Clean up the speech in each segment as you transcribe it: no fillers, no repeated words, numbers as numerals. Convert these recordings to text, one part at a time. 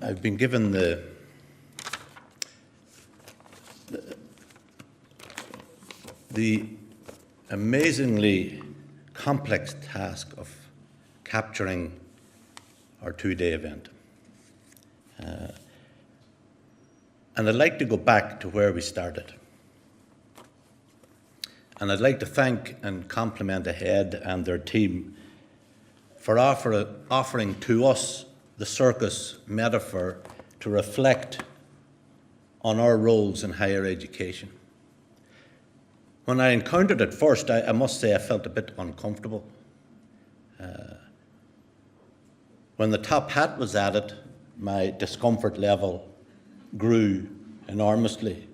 I've been given the amazingly complex task of capturing our two-day event. And I'd like to go back to where we started. And I'd like to thank and compliment the head and their team for offering to us the circus metaphor to reflect on our roles in higher education. When I encountered it first, I must say I felt a bit uncomfortable. When the top hat was added, my discomfort level grew enormously.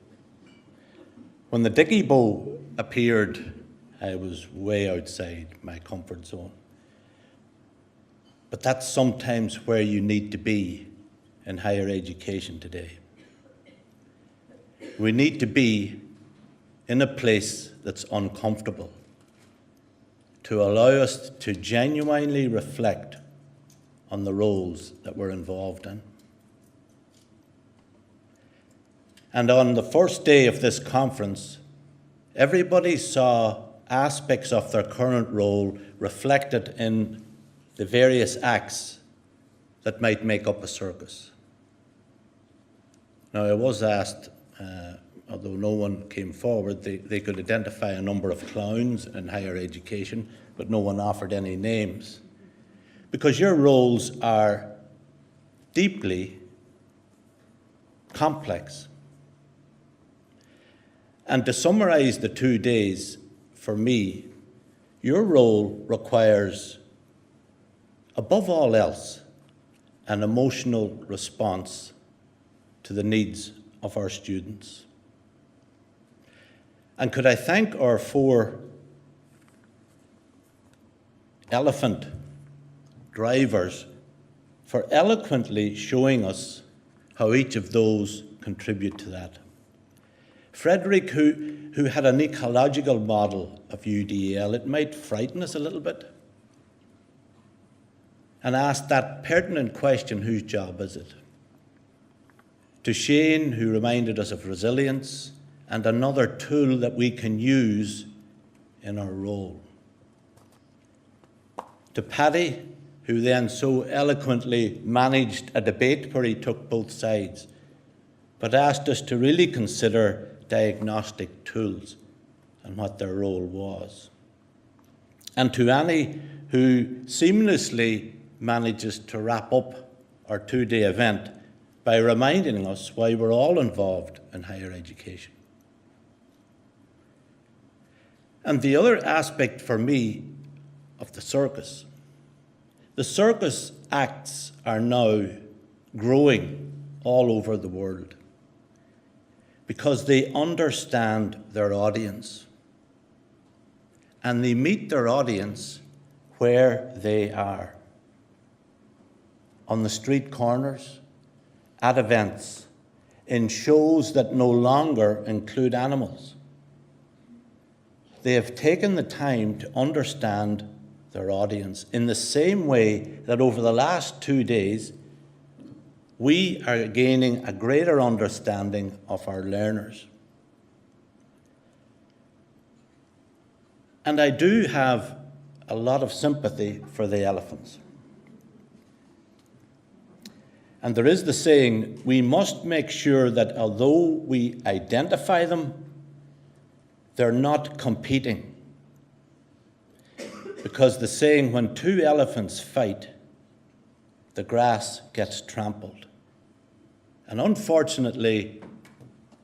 When the dicky bow appeared, I was way outside my comfort zone. But that's sometimes where you need to be in higher education today. We need to be in a place that's uncomfortable to allow us to genuinely reflect on the roles that we're involved in. And on the first day of this conference, everybody saw aspects of their current role reflected in the various acts that might make up a circus. Now, I was asked, although no one came forward, they could identify a number of clowns in higher education, but no one offered any names. Because your roles are deeply complex. And to summarize the 2 days, for me, your role requires, above all else, an emotional response to the needs of our students. And could I thank our 4 elephant drivers for eloquently showing us how each of those contribute to that. Frederick, who had an ecological model of UDL, it might frighten us a little bit, and asked that pertinent question, whose job is it? To Shane, who reminded us of resilience and another tool that we can use in our role. To Paddy, who then so eloquently managed a debate where he took both sides, but asked us to really consider diagnostic tools and what their role was. And to Annie, who seamlessly manages to wrap up our 2-day event by reminding us why we're all involved in higher education. And the other aspect for me of the circus acts are now growing all over the world because they understand their audience and they meet their audience where they are. On the street corners, at events, in shows that no longer include animals. They have taken the time to understand their audience in the same way that over the last 2 days, we are gaining a greater understanding of our learners. And I do have a lot of sympathy for the elephants. And there is the saying, we must make sure that although we identify them, they're not competing. Because the saying, when 2 elephants fight, the grass gets trampled. And unfortunately,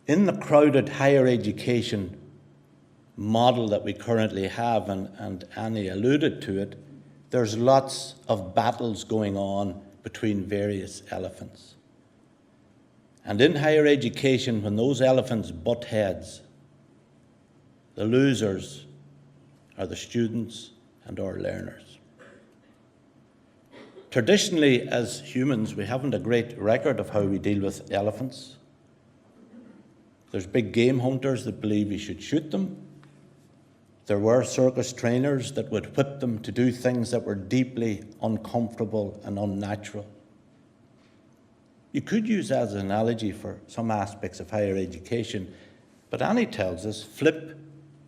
in the crowded higher education model that we currently have, and Annie alluded to it, there's lots of battles going on between various elephants. And in higher education, when those elephants butt heads, the losers are the students and our learners. Traditionally, as humans, we haven't a great record of how we deal with elephants. There's big game hunters that believe we should shoot them. There were circus trainers that would whip them to do things that were deeply uncomfortable and unnatural. You could use that as an analogy for some aspects of higher education, but Annie tells us, flip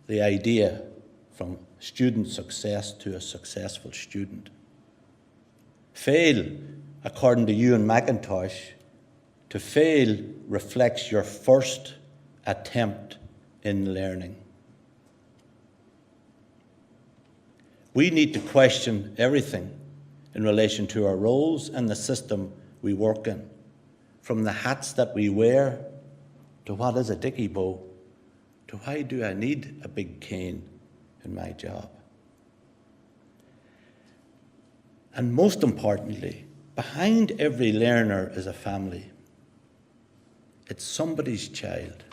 the idea from student success to a successful student. Fail, according to Ewan McIntosh, to fail reflects your first attempt in learning. We need to question everything in relation to our roles and the system we work in, from the hats that we wear to what is a dicky bow, to why do I need a big cane in my job? And most importantly, behind every learner is a family. It's somebody's child.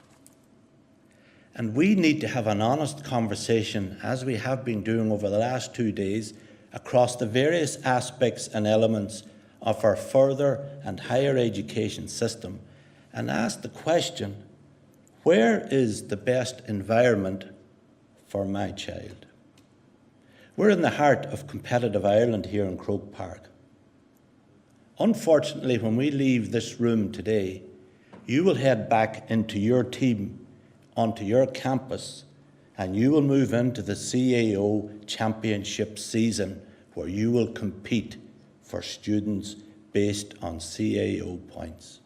And we need to have an honest conversation, as we have been doing over the last 2 days, across the various aspects and elements of our further and higher education system, and ask the question, where is the best environment for my child? We're in the heart of competitive Ireland here in Croke Park. Unfortunately, when we leave this room today, you will head back into your team, onto your campus, and you will move into the CAO championship season, where you will compete for students based on CAO points.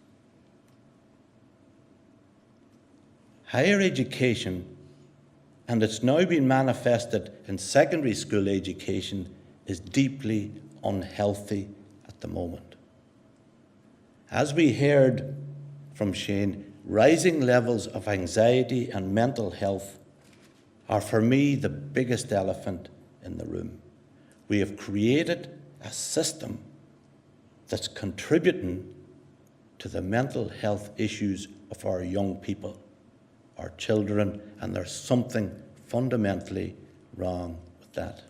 Higher education, and it's now been manifested in secondary school education, is deeply unhealthy at the moment. As we heard from Shane, rising levels of anxiety and mental health are, for me, the biggest elephant in the room. We have created a system that's contributing to the mental health issues of our young people, our children, and there's something fundamentally wrong with that.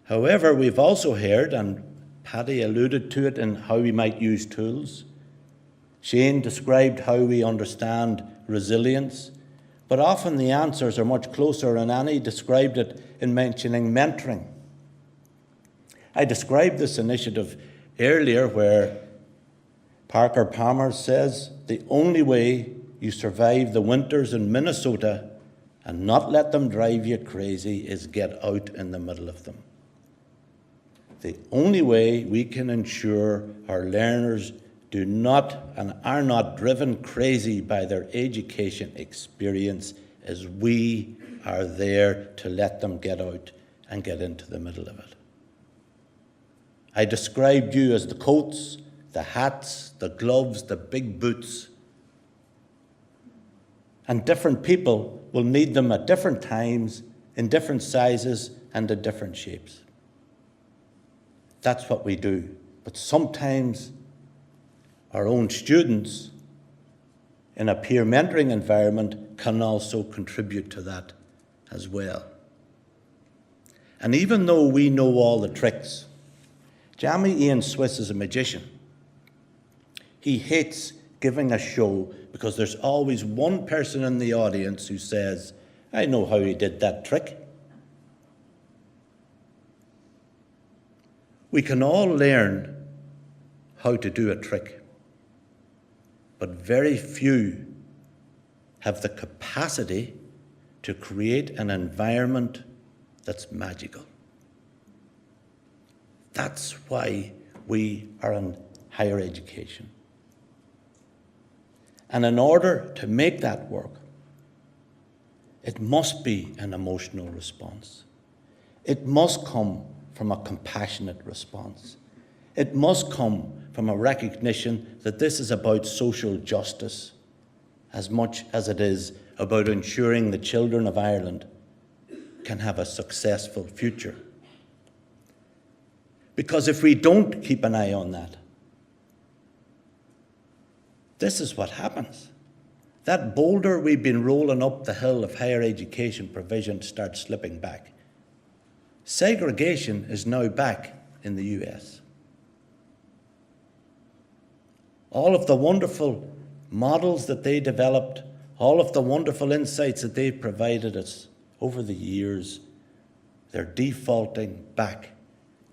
However, we've also heard, and Paddy alluded to it in how we might use tools. Shane described how we understand resilience, but often the answers are much closer, and Annie described it in mentioning mentoring. I described this initiative earlier where Parker Palmer says the only way you survive the winters in Minnesota and not let them drive you crazy is get out in the middle of them. The only way we can ensure our learners do not and are not driven crazy by their education experience is we are there to let them get out and get into the middle of it. I described you as the coats, the hats, the gloves, the big boots. And different people will need them at different times, in different sizes, and in different shapes. That's what we do. But sometimes our own students in a peer mentoring environment can also contribute to that as well. And even though we know all the tricks, Jamie Ian Swiss is a magician. He hates giving a show because there's always one person in the audience who says, I know how he did that trick. We can all learn how to do a trick, but very few have the capacity to create an environment that's magical. That's why we are in higher education. And in order to make that work, it must be an emotional response. It must come from a compassionate response. It must come from a recognition that this is about social justice as much as it is about ensuring the children of Ireland can have a successful future. Because if we don't keep an eye on that, this is what happens. That boulder we've been rolling up the hill of higher education provision starts slipping back. Segregation is now back in the US. All of the wonderful models that they developed, all of the wonderful insights that they've provided us over the years, they're defaulting back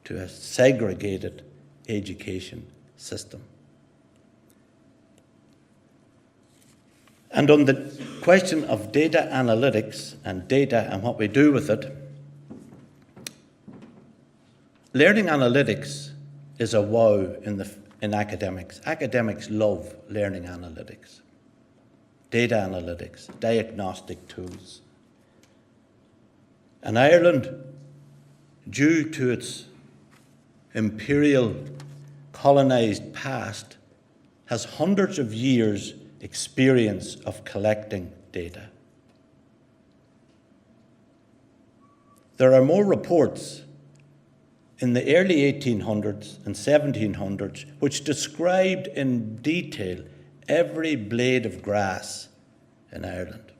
to a segregated education system. And on the question of data analytics and data and what we do with it, learning analytics is a wow in academics. Academics love learning analytics, data analytics, diagnostic tools. And Ireland, due to its imperial colonised past, has hundreds of years' experience of collecting data. There are more reports in the early 1800s and 1700s which described in detail every blade of grass in Ireland,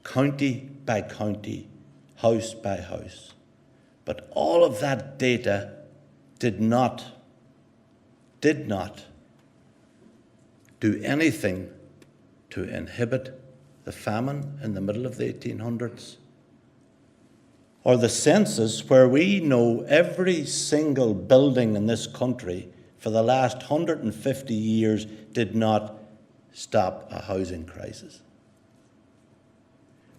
county by county, house by house. But all of that data did not do anything to inhibit the famine in the middle of the 1800s, or the census where we know every single building in this country for the last 150 years did not stop a housing crisis.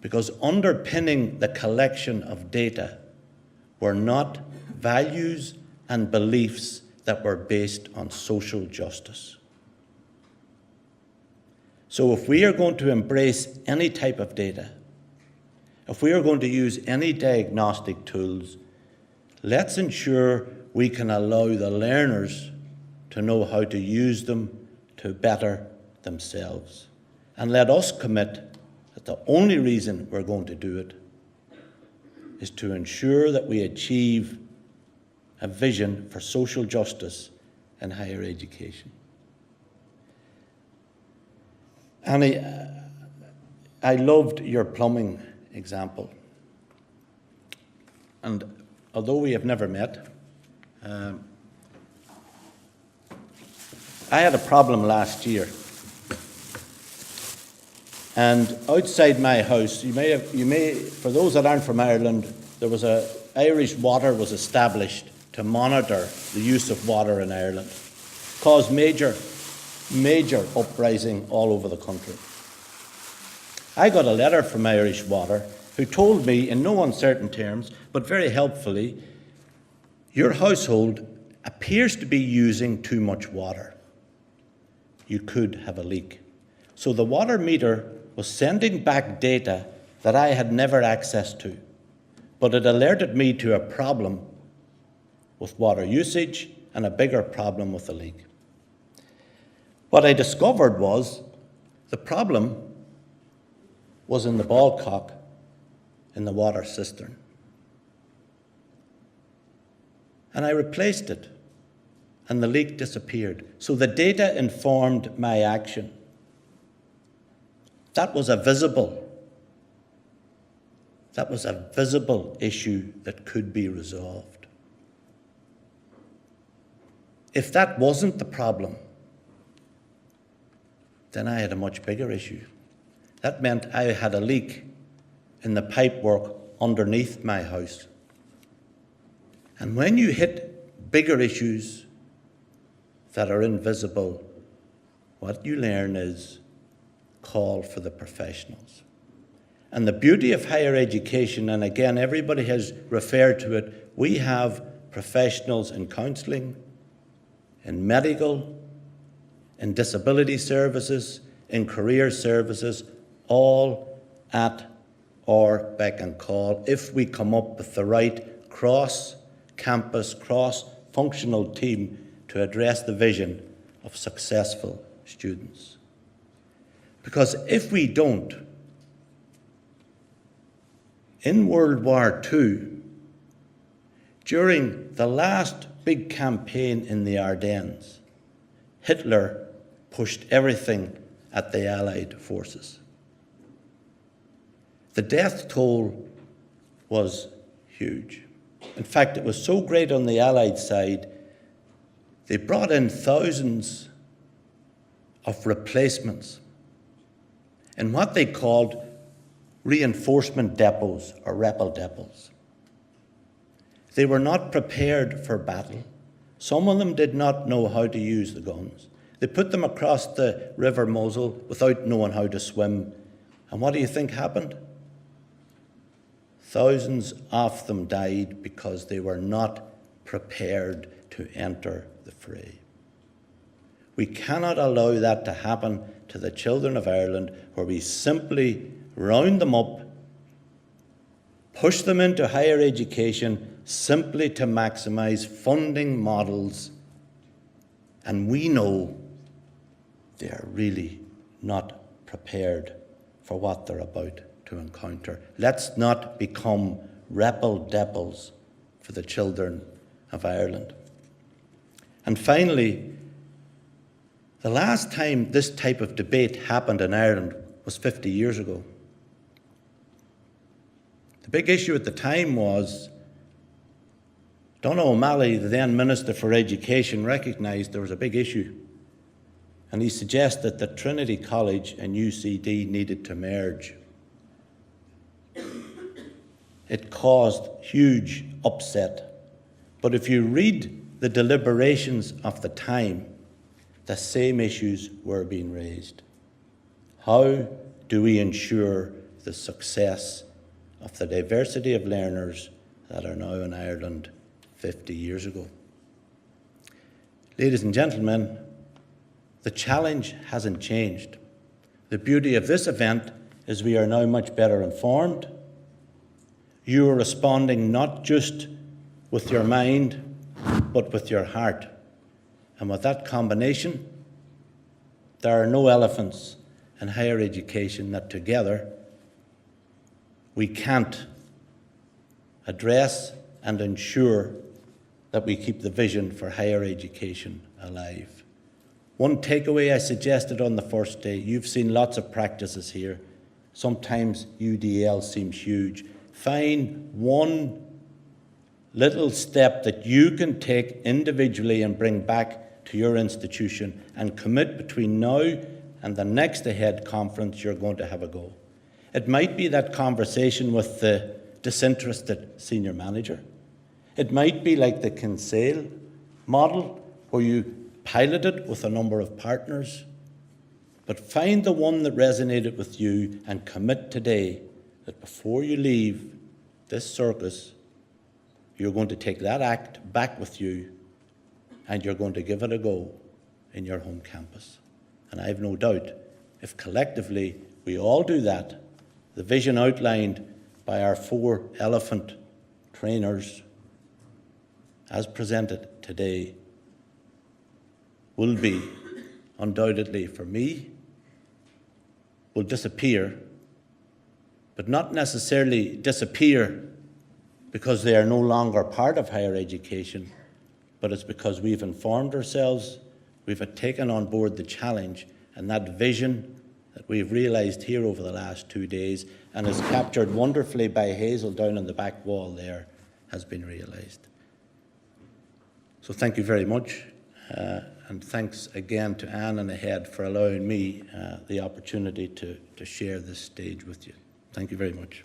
Because underpinning the collection of data were not values and beliefs that were based on social justice. So if we are going to embrace any type of data, if we are going to use any diagnostic tools, let's ensure we can allow the learners to know how to use them to better themselves. And let us commit that the only reason we're going to do it is to ensure that we achieve a vision for social justice in higher education. Annie, I loved your plumbing example. And although we have never met, I had a problem last year. And outside my house, you may, for those that aren't from Ireland, Irish Water was established to monitor the use of water in Ireland. Caused major uprising all over the country. I got a letter from Irish Water who told me in no uncertain terms, but very helpfully, your household appears to be using too much water. You could have a leak. So the water meter was sending back data that I had never access to, but it alerted me to a problem with water usage and a bigger problem with the leak. What I discovered was the problem was in the ball cock in the water cistern. And I replaced it, and the leak disappeared. So the data informed my action. That was a visible issue that could be resolved. If that wasn't the problem, then I had a much bigger issue. That meant I had a leak in the pipework underneath my house. And when you hit bigger issues that are invisible, what you learn is call for the professionals. And the beauty of higher education, and again, everybody has referred to it, we have professionals in counselling, in medical, in disability services, in career services, all at our beck and call if we come up with the right cross-campus, cross-functional team to address the vision of successful students. Because if we don't, in World War II, during the last big campaign in the Ardennes, Hitler pushed everything at the Allied forces. The death toll was huge. In fact, it was so great on the Allied side, they brought in thousands of replacements in what they called reinforcement depots or rebel depots. They were not prepared for battle. Some of them did not know how to use the guns. They put them across the River Mosel without knowing how to swim. And what do you think happened? Thousands of them died because they were not prepared to enter the fray. We cannot allow that to happen to the children of Ireland, where we simply round them up, push them into higher education simply to maximise funding models, and we know they are really not prepared for what they're about to encounter. Let's not become rebel-depples for the children of Ireland. And finally, the last time this type of debate happened in Ireland was 50 years ago. The big issue at the time was Donogh O'Malley, the then Minister for Education, recognised there was a big issue, and he suggested that Trinity College and UCD needed to merge. It caused huge upset, but if you read the deliberations of the time, the same issues were being raised. How do we ensure the success of the diversity of learners that are now in Ireland 50 years ago? Ladies and gentlemen, the challenge hasn't changed. The beauty of this event is we are now much better informed. You are responding not just with your mind, but with your heart. And with that combination, there are no elephants in higher education that together we can't address and ensure that we keep the vision for higher education alive. One takeaway I suggested on the first day: you've seen lots of practices here. Sometimes UDL seems huge. Find one little step that you can take individually and bring back to your institution, and commit between now and the next AHEAD conference you're going to have a go. It might be that conversation with the disinterested senior manager. It might be like the Kinsale model, where you pilot it with a number of partners. But find the one that resonated with you and commit today that before you leave this circus, you're going to take that act back with you and you're going to give it a go in your home campus. And I have no doubt, if collectively we all do that, the vision outlined by our 4 elephant trainers, as presented today, will be undoubtedly, for me, will disappear, but not necessarily disappear because they are no longer part of higher education, but it's because we've informed ourselves, we've taken on board the challenge, and that vision that we've realised here over the last 2 days, and is captured wonderfully by Hazel down on the back wall there, has been realised. So thank you very much, and thanks again to Anne and AHEAD for allowing me the opportunity to share this stage with you. Thank you very much.